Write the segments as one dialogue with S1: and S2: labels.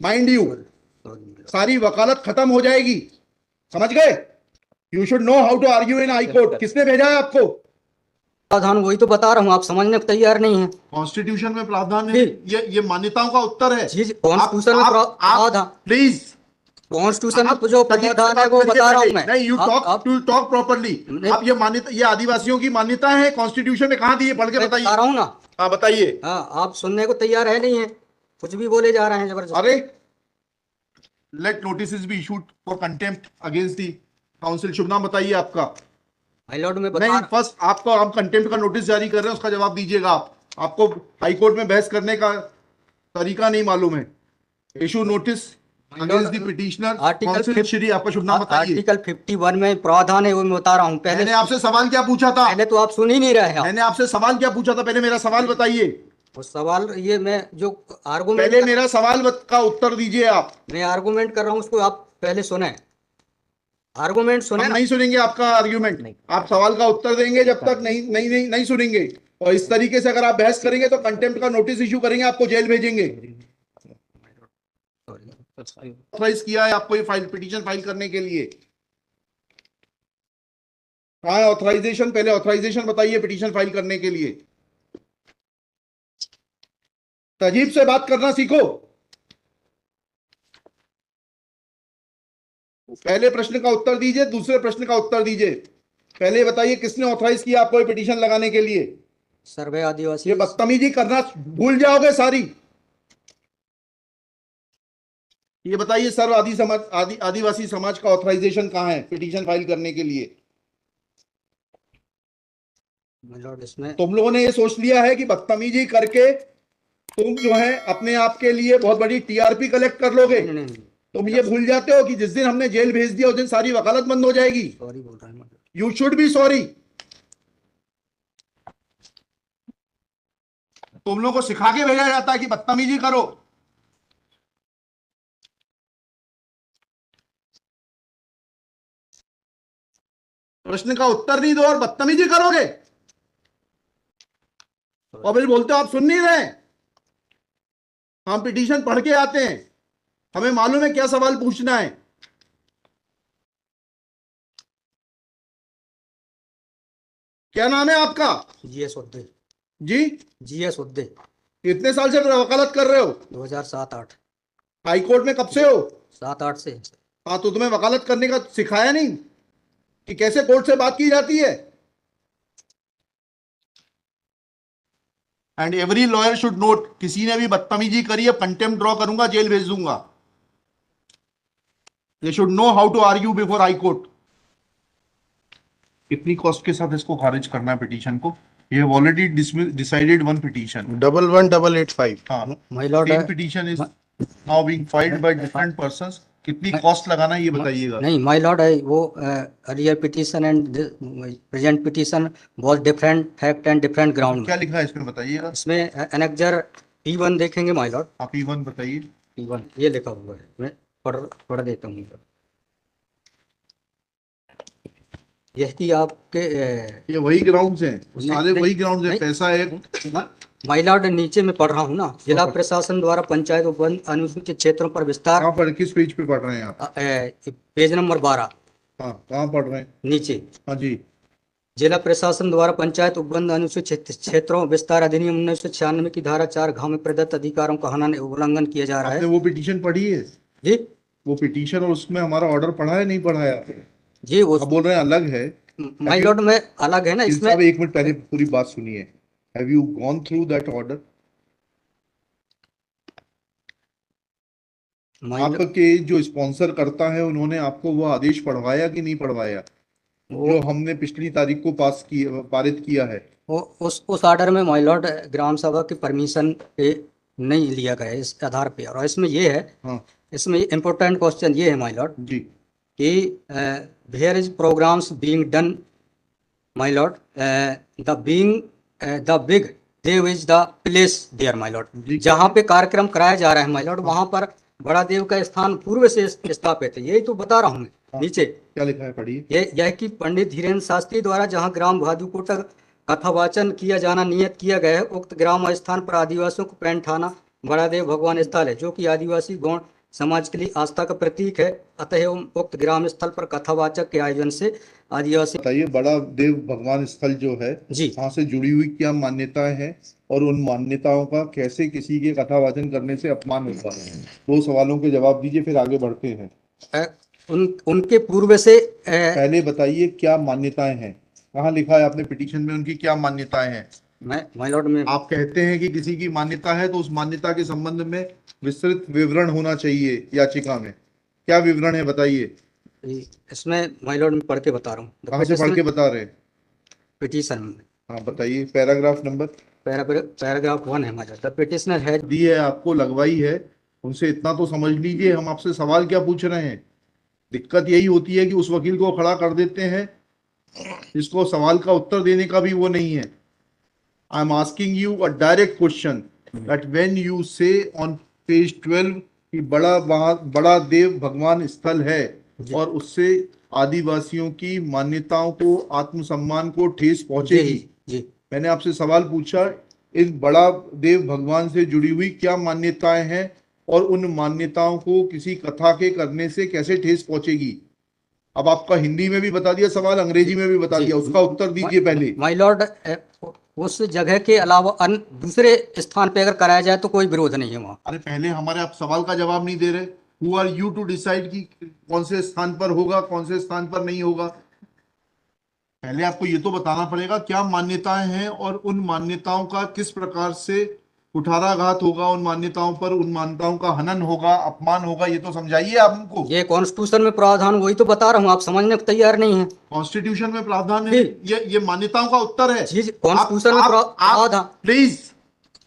S1: Mind you, सारी वकालत खत्म हो जाएगी, समझ गए? You should know how to argue in high court. किसने भेजा है आपको?
S2: प्रावधान वही तो बता रहा हूँ, आप समझने को तैयार नहीं है।
S1: कॉन्स्टिट्यूशन में प्रावधान है, ये मान्यताओं का उत्तर है।
S2: जी कॉन्स्टिट्यूशन में प्रावधान,
S1: प्लीज
S2: कॉन्स्टिट्यूशन में जो प्रावधान है वो बता रहा हूँ मैं।
S1: नहीं, यू टॉक प्रॉपर्ली। आप ये मान्यता, ये आदिवासियों की मान्यता है, कॉन्स्टिट्यूशन में कहाँ दी है? पढ़ के बताइए।
S2: बता रहा हूँ ना।
S1: हाँ बताइए।
S2: हाँ, आप सुनने को तैयार है नहीं है, कुछ भी बोले जा रहे हैं जबरदस्त।
S1: अरे let notice be issued for contempt against the council. शुभ नाम बताइए आपका।
S2: हाई लॉर्ड में
S1: नहीं, फर्स्ट आपको आप कंटेम्प्ट का नोटिस जारी कर रहे हैं, उसका जवाब दीजिएगा आप। आपको हाई कोर्ट में बहस करने का तरीका नहीं मालूम है। Issue notice against the petitioner council. Shri आपका शुभ नाम बताइए।
S2: आर्टिकल 51 में प्रावधान है, वो मैं बता रहा हूँ। पहले
S1: मैंने आपसे सवाल क्या पूछा था?
S2: पहले तो आप सुन ही नहीं रहे हैं।
S1: मैंने आपसे सवाल क्या पूछा था? पहले मेरा सवाल बताइए।
S2: वो सवाल ये मैं जो आर्गूमेंट,
S1: पहले मेरा सवाल का उत्तर दीजिए आप।
S2: मैं आर्गूमेंट कर रहा हूँ उसको आप पहले सुने, आर्गूमेंट सुने।
S1: हम नहीं सुनेंगे आपका आर्ग्यूमेंट, आप सवाल का उत्तर देंगे जब तक नहीं सुनेंगे। और इस तरीके से अगर आप बहस करेंगे तो कंटेम्प्ट का नोटिस इशू करेंगे, आपको जेल भेजेंगे। ऑथराइज किया है आपको ये फाइल, पिटीशन फाइल करने के लिए? कहाँ है ऑथराइजेशन? पहले ऑथराइजेशन बताइए पिटीशन फाइल करने के लिए। तजीब से बात करना सीखो। पहले प्रश्न का उत्तर दीजिए, दूसरे प्रश्न का उत्तर दीजिए। पहले बताइए किसने ऑथराइज किया आपको ये पिटीशन लगाने के लिए?
S2: सर्वे आदिवासी।
S1: ये बदतमीजी करना भूल जाओगे सारी। ये बताइए सर्व आदिवासी समाज का ऑथराइजेशन कहाँ है पिटीशन फाइल करने के लिए?
S2: इसमें
S1: तुम लोगों ने ये सोच लिया है कि बदतमीजी करके तुम जो है अपने आप के लिए बहुत बड़ी टीआरपी कलेक्ट कर लोगे। तुम ये भूल जाते हो कि जिस दिन हमने जेल भेज दिया उस दिन सारी वकालत बंद हो जाएगी।
S2: सॉरी बोल रहा हूँ।
S1: You should be sorry. तुम लोगों को सिखा के भेजा जाता है कि बदतमीजी करो। प्रश्न का उत्तर नहीं दो और बदतमीजी करोगे, और फिर बोलते हो आप सुन नहीं रहे। हम पिटीशन पढ़ के आते हैं, हमें मालूम है क्या सवाल पूछना है। क्या नाम है आपका?
S2: जीएस उद्दे।
S1: जी
S2: जीएस उद्दे।
S1: कितने साल से वकालत कर रहे हो?
S2: 2007-8।
S1: हाई कोर्ट में कब से हो?
S2: 7-8 से।
S1: हाँ, तो तुम्हें वकालत करने का सिखाया नहीं कि कैसे कोर्ट से बात की जाती है? And every lawyer should note, किसी ने भी बदतमीजी करी है कंटेम्प्ट ड्रॉ करूंगा, जेल भेज दूंगा। They should know how to argue before high court. कितनी कॉस्ट के साथ इसको खारिज करना है पिटीशन को? We have already decided one petition
S3: 11885।
S1: हाँ,
S2: my lord,
S1: same petition is now being filed by different persons. कितनी कॉस्ट लगाना है ये बताइएगा।
S2: नहीं माय लॉर्ड है वो earlier petition and present petition was different fact and different ground.
S1: क्या लिखा है इसमें बताइएगा।
S2: इसमें एनेक्जर P1 देखेंगे माय लॉर्ड।
S1: आप P1 बताइए।
S2: P1 ये लिखा हुआ है, मैं पढ़ देता हूँ। यह कि आपके
S1: ये वही ग्राउंड्स हैं, सारे वही ग्राउंड्स हैं। पैसा है
S2: माय लॉर्ड, नीचे में पढ़ रहा हूँ ना। जिला प्रशासन द्वारा पंचायत उपवन अनुसूचित क्षेत्रों पर विस्तार।
S1: कहाँ पर, किस पेज पे पढ़ रहे हैं आप?
S2: Page number 12।
S1: हाँ, कहाँ पढ़ रहे हैं?
S2: नीचे।
S1: हाँ जी।
S2: जिला प्रशासन द्वारा पंचायत उपबंध अनुसूचित क्षेत्रों विस्तार अधिनियम 1996 की धारा 4 में प्रदत्त अधिकारों का हनन उल्लंघन किया जा रहा है।
S1: आपने वो पिटीशन पढ़ी है
S2: जी?
S1: वो पिटीशन और उसमें हमारा ऑर्डर पढ़ा है नहीं पढ़ा है?
S2: जी वो
S1: बोल रहे हैं अलग है।
S2: माय लॉर्ड में अलग है ना इसमें।
S1: एक मिनट पहले पूरी बात सुनिए। Have you gone through that order? आपके जो स्पॉन्सर करता है उन्होंने आपको वो आदेश पढ़वाया कि नहीं पढ़वाया जो हमने पिछली तारीख को पारित किया है?
S2: उस ऑर्डर में माय लॉर्ड ग्राम सभा की परमिशन पे नहीं लिया गया इस आधार पे। और इसमें ये है,
S1: हाँ,
S2: इसमें इम्पोर्टेंट क्वेश्चन ये है माय लॉर्ड
S1: जी
S2: कि where is programmes being done my lord, the big Dev is the place there my lord. जहाँ पे कार्यक्रम कराया जा रहा है माय लॉर्ड, वहाँ पर बड़ा देव का स्थान पूर्व से स्थापित है। यही तो बता रहा हूँ मैं। नीचे
S1: क्या लिखा है पढ़िए।
S2: यह कि पंडित धीरेन्द्र शास्त्री द्वारा जहाँ ग्राम भादुकोट कथावाचन किया जाना नियत किया गया है, उक्त ग्राम स्थान पर आदिवासियों को पैंट थाना बड़ा देव भगवान स्थल है, जो कि आदिवासी गौड़ समाज के लिए आस्था का प्रतीक है। अतः एवं उक्त ग्राम स्थल पर कथावाचक के आयोजन से आदिवासी।
S1: बताइए, बड़ा देव भगवान स्थल जो है
S2: जी,
S1: वहां से जुड़ी हुई क्या मान्यताएं हैं और उन मान्यताओं का कैसे किसी के कथावाचन करने से अपमान होता है? दो सवालों के जवाब दीजिए, फिर आगे बढ़ते हैं।
S2: उनके पूर्व से
S1: पहले बताइए क्या मान्यताएं हैं, कहाँ लिखा है आपने पिटीशन में उनकी क्या मान्यताएं हैं?
S2: मैं माय लॉर्ड में
S1: आप कहते हैं कि किसी की मान्यता है तो उस मान्यता के संबंध में विस्तृत विवरण होना चाहिए याचिका में। क्या विवरण है बताइए।
S2: इसमें माय लॉर्ड में पढ़ के बता रहा हूँ,
S1: कहाँ से पढ़ के बता रहे हैं?
S2: पिटीशन में।
S1: हाँ बताइए, पैराग्राफ नंबर।
S2: पैराग्राफ 1 है my lord. The petitioner has.
S1: दी है आपको, लगवाई है, उनसे इतना तो समझ लीजिए हम आपसे सवाल क्या पूछ रहे हैं। दिक्कत यही होती है कि उस वकील को खड़ा कर देते हैं जिसको सवाल का उत्तर देने का भी वो नहीं है। I am asking you a direct question that when you से ऑन पेज 12 कि बड़ा देव भगवान स्थल है और उससे आदिवासियों की मान्यताओं को, आत्मसम्मान को ठेस पहुंचेगी।
S2: जी,
S1: मैंने आपसे सवाल पूछा, इस बड़ा देव भगवान से जुड़ी हुई क्या मान्यताएं हैं और उन मान्यताओं को किसी कथा के करने से कैसे ठेस पहुंचेगी। अब आपका हिंदी में भी बता दिया सवाल, अंग्रेजी में भी बता दिया, उसका उत्तर दीजिए पहले।
S2: माय लॉर्ड, उस जगह के अलावा अन्य दूसरे स्थान पे अगर कराया जाए तो कोई विरोध नहीं है वहाँ।
S1: अरे पहले हमारे आप सवाल का जवाब नहीं दे रहे। Who are you to decide कि कौन से स्थान पर होगा, कौन से स्थान पर नहीं होगा। पहले आपको ये तो बताना पड़ेगा क्या मान्यताएं हैं और उन मान्यताओं का किस प्रकार से कुठाराघात होगा, उन मान्यताओं पर, उन मान्यताओं का हनन होगा, अपमान होगा, ये तो समझाइए आप हमको।
S2: ये कॉन्स्टिट्यूशन में प्रावधान, वही तो बता रहा हूँ, आप समझने को तैयार नहीं है।
S1: कॉन्स्टिट्यूशन में प्रावधान है, ये मान्यताओं का उत्तर है।
S2: जी, कॉन्स्टिट्यूशन में प्रावधान,
S1: प्लीज,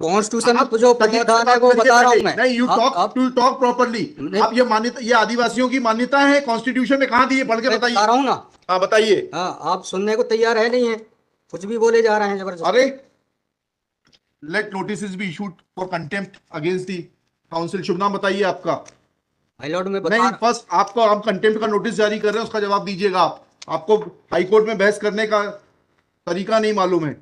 S2: कॉन्स्टिट्यूशन में जो प्रावधान है वो बता रहा हूँ मैं।
S1: नहीं, यू टॉक प्रॉपर्ली। आप ये मान्यता, ये आदिवासियों की मान्यता है, कॉन्स्टिट्यूशन में कहाँ दी है, पढ़ के बताइए।
S2: बता रहा हूँ ना।
S1: हाँ बताइए।
S2: हाँ, आप सुनने को तैयार है नहीं है, कुछ भी बोले जा रहे हैं जबरदस्त।
S1: अरे, let notice be issued for contempt against the council. शुभ नाम बताइए आपका।
S2: माय लॉर्ड में
S1: नहीं, फर्स्ट आपको, आप कंटेम्प्ट का नोटिस जारी कर रहे हैं, उसका जवाब दीजिएगा आप। आपको हाईकोर्ट में बहस करने का तरीका नहीं मालूम है।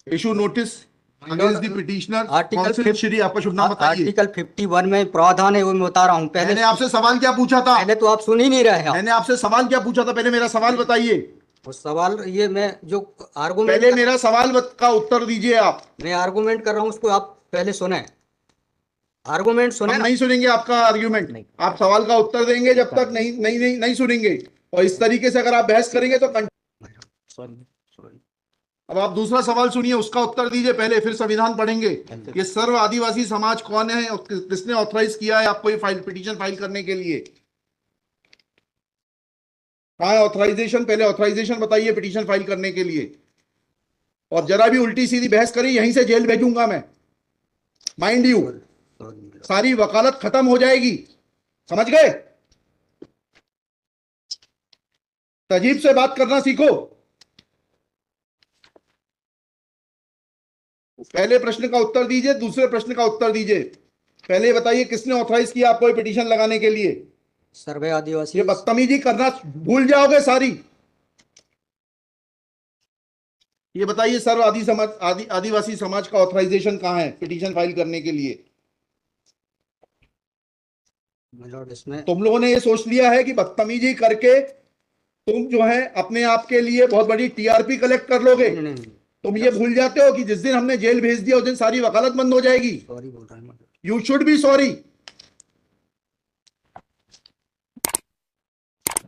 S1: Issue notice against the petitioner council. Shri, आपका शुभ नाम बताइए।
S2: आर्टिकल 51 में प्रावधान है, वो मैं बता रहा हूँ।
S1: मैंने आपसे सवाल क्या पूछा था?
S2: पहले तो आप सुन ही नहीं रहे हैं।
S1: मैंने आपसे सवाल क्या पूछा था, पहले मेरा सवाल बताइए।
S2: वो सवाल, ये मैं जो आर्गुमेंट,
S1: पहले मेरा सवाल का उत्तर दीजिए आप।
S2: मैं आर्गुमेंट कर रहा हूँ, उसको आप पहले सुने, आर्गुमेंट सुने।
S1: हम नहीं सुनेंगे आपका आर्ग्यूमेंट, आप सवाल का उत्तर देंगे जब तक नहीं नहीं नहीं, नहीं सुनेंगे। और इस तरीके से अगर आप बहस करेंगे तो
S2: सॉरी।
S1: अब आप दूसरा सवाल सुनिए, उसका उत्तर दीजिए पहले, फिर संविधान पढ़ेंगे। ये सर्व आदिवासी समाज कौन है और किसने ऑथराइज किया है आपको ये पिटीशन फाइल करने के लिए? कहाँ है ऑथराइजेशन? पहले ऑथराइजेशन बताइए पिटीशन फाइल करने के लिए। और जरा भी उल्टी सीधी बहस करी, यहीं से जेल भेजूंगा मैं, माइंड यू। सारी वकालत खत्म हो जाएगी, समझ गए? तजीब से बात करना सीखो। पहले प्रश्न का उत्तर दीजिए, दूसरे प्रश्न का उत्तर दीजिए। पहले बताइए किसने ऑथराइज किया आपको ये पिटीशन लगाने के लिए?
S2: सर्वे आदिवासी।
S1: ये बदतमीजी करना भूल जाओगे सारी। ये बताइए सर्व आदिवासी समाज का ऑथराइजेशन कहाँ है पिटीशन फाइल करने के लिए?
S2: इसमें
S1: तुम लोगों ने ये सोच लिया है कि बदतमीजी करके तुम जो है अपने आप के लिए बहुत बड़ी टीआरपी कलेक्ट कर लोगे।
S2: नहीं।
S1: तुम ये भूल जाते हो कि जिस दिन हमने जेल भेज दिया उस दिन सारी वकालत बंद हो जाएगी।
S2: सॉरी बोल रहा हूँ।
S1: You should be sorry.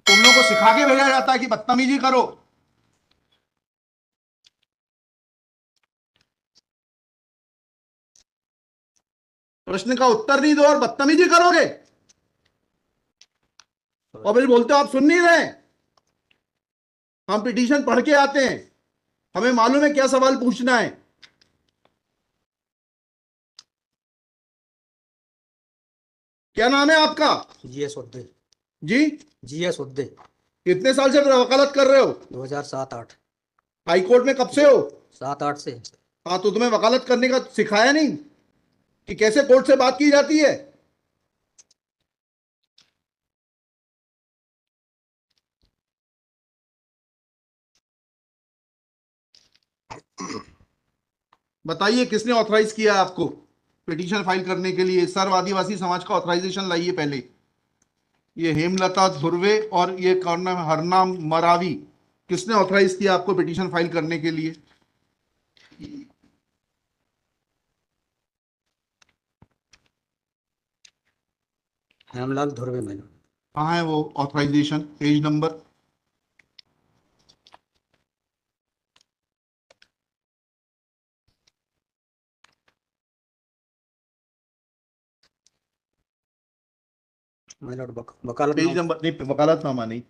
S1: तुम लोग को सिखा के भेजा जाता है कि बदतमीजी करो। प्रश्न का उत्तर नहीं दो और बदतमीजी करोगे, और फिर बोलते हो आप सुन नहीं रहे। हम पिटीशन पढ़ के आते हैं, हमें मालूम है क्या सवाल पूछना है। क्या नाम है आपका?
S2: जीएस उद्दे।
S1: जी,
S2: जीएस उद्दे।
S1: कितने साल से वकालत कर रहे हो?
S2: 2007-8।
S1: हाई कोर्ट में कब से हो?
S2: 7-8 से।
S1: हाँ, तो तुम्हें वकालत करने का सिखाया नहीं कि कैसे कोर्ट से बात की जाती है? बताइए किसने ऑथराइज किया आपको? पिटीशन फाइल करने के लिए सर्व आदिवासी समाज का ऑथराइजेशन लाइए पहले। ये हेमलता धुर्वे और ये कौन है, हरनाम मरावी, किसने ऑथराइज किया आपको पिटीशन फाइल करने के लिए?
S2: Hemlal Dhurve my lord.
S1: कहाँ है वो authorisation? Page number.
S2: My lord वकालत
S1: पेज नंबर नहीं, वकालतनामा नहीं,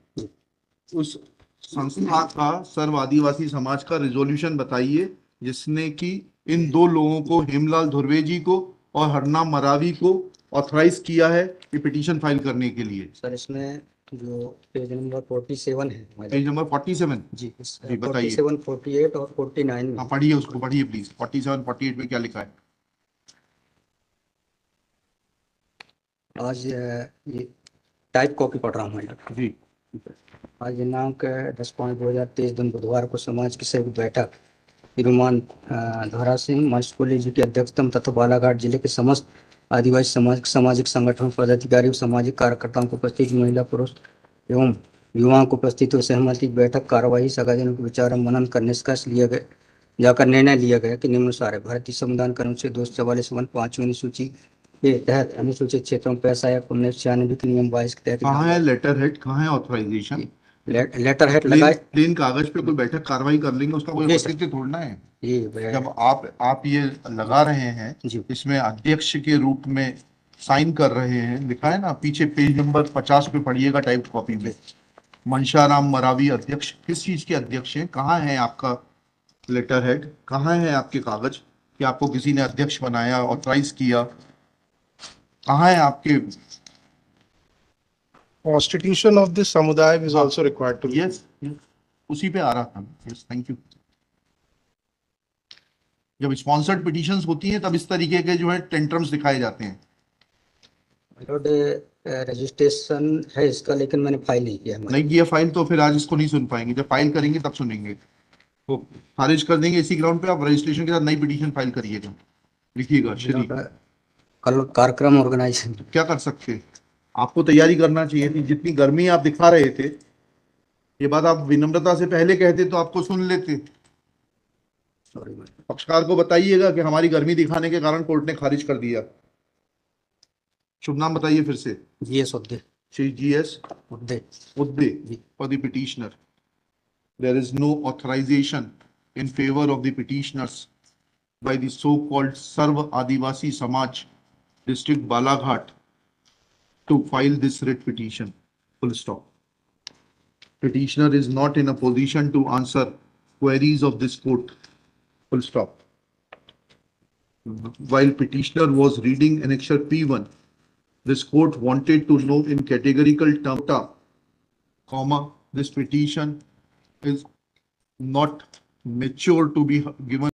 S1: उस संस्था का सर्व आदिवासी समाज का रिजोल्यूशन बताइए जिसने कि इन दो लोगों को, हेमलाल धुर्वे जी को और हरनाम मरावी को, ऑथराइज किया है कि पिटीशन फाइल करने के लिए।
S2: सर इसमें जो पेज नंबर 47 है my lord।
S1: पेज नंबर 47
S2: जी
S1: जी बताइए।
S2: 47, 48 और 49 में।
S1: हाँ पढ़िए, उसको पढ़िए प्लीज। 47 48 में क्या लिखा है?
S2: आज ये टाइप कॉपी पढ़ रहा हूँ मैं
S1: जी।
S2: आज दिनांक 10/5/2023 दिन बुधवार को समाज की संयुक्त बैठक श्रीमान धोरा सिंह म्यूनिसिपल जी की अध्यक्षता में तथा बालाघाट जिले के समस्त आदिवासी सामाजिक संगठन पदाधिकारी और सामाजिक कार्यकर्ताओं को उपस्थित महिला पुरुष एवं युवाओं को उपस्थित हुए सहमति बैठक कार्यवाही सगाजनों के विचार मनन कर निष्कर्ष लिया गया जाकर निर्णय लिया गया कि निम्नानुसार है। भारतीय संविधान के अनुच्छेद 244 अनुसूची के तहत अनुसूचित क्षेत्रों में पैसा या 1996 के नियम 22 के तहत
S1: कहाँ है लेटर हेड, कहाँ है ऑथराइजेशन?
S2: लेटर हेड लगाए।
S1: प्लेन कागज पे कोई बैठक कार्रवाई कर लेंगे, उसका कोई औचित्य थोड़ना है। जब आप ये लगा रहे हैं, इसमें अध्यक्ष के रूप में साइन कर रहे हैं, लिखा है ना पीछे पेज नंबर 50 पे पढ़िएगा टाइप कॉपी में, मनशाराम मरावी अध्यक्ष। किस चीज के अध्यक्ष हैं? कहाँ है आपका लेटर हेड? कहाँ है आपके कागज कि आपको किसी ने अध्यक्ष बनाया, ऑथराइज किया? कहाँ है आपके?
S3: Constitution of this samudaya is also required to be.
S1: Yes, उसी पे आ रहा था। Yes, thank you. जब स्पॉन्सर्ड पिटीशंस होती हैं तब इस तरीके के जो है टेंट्रम्स दिखाए जाते हैं।
S2: रजिस्ट्रेशन है इसका, लेकिन मैंने फाइल नहीं किया।
S1: नहीं किया फाइल तो फिर आज इसको नहीं सुन पाएंगे, जब फाइल करेंगे तब सुनेंगे। तो खारिज कर देंगे इसी ग्राउंड पे। आप रजिस्ट्रेशन के साथ नई पिटीशन फाइल करिएगा, लिखिएगा श्री।
S2: कल कार्यक्रम ऑर्गेनाइज
S1: क्या कर सकते, आपको तैयारी करना चाहिए थी। जितनी गर्मी आप दिखा रहे थे, ये बात आप विनम्रता से पहले कहते तो आपको सुन लेते। पक्षकार को बताइएगा कि हमारी गर्मी दिखाने के कारण कोर्ट ने खारिज कर दिया। शुभ नाम बताइए फिर से।
S2: GS Udde.
S1: Shri GS
S2: Udde
S1: for the petitioner. There is no authorization in favor of the petitioners by the so-called Sarva Adivasi Samaj District Balaghat to file this writ petition. Full stop. Petitioner is not in a position to answer queries of this court. Full stop. While petitioner was reading annexure P1, this court wanted to know in categorical terms, comma, this petition is not mature to be given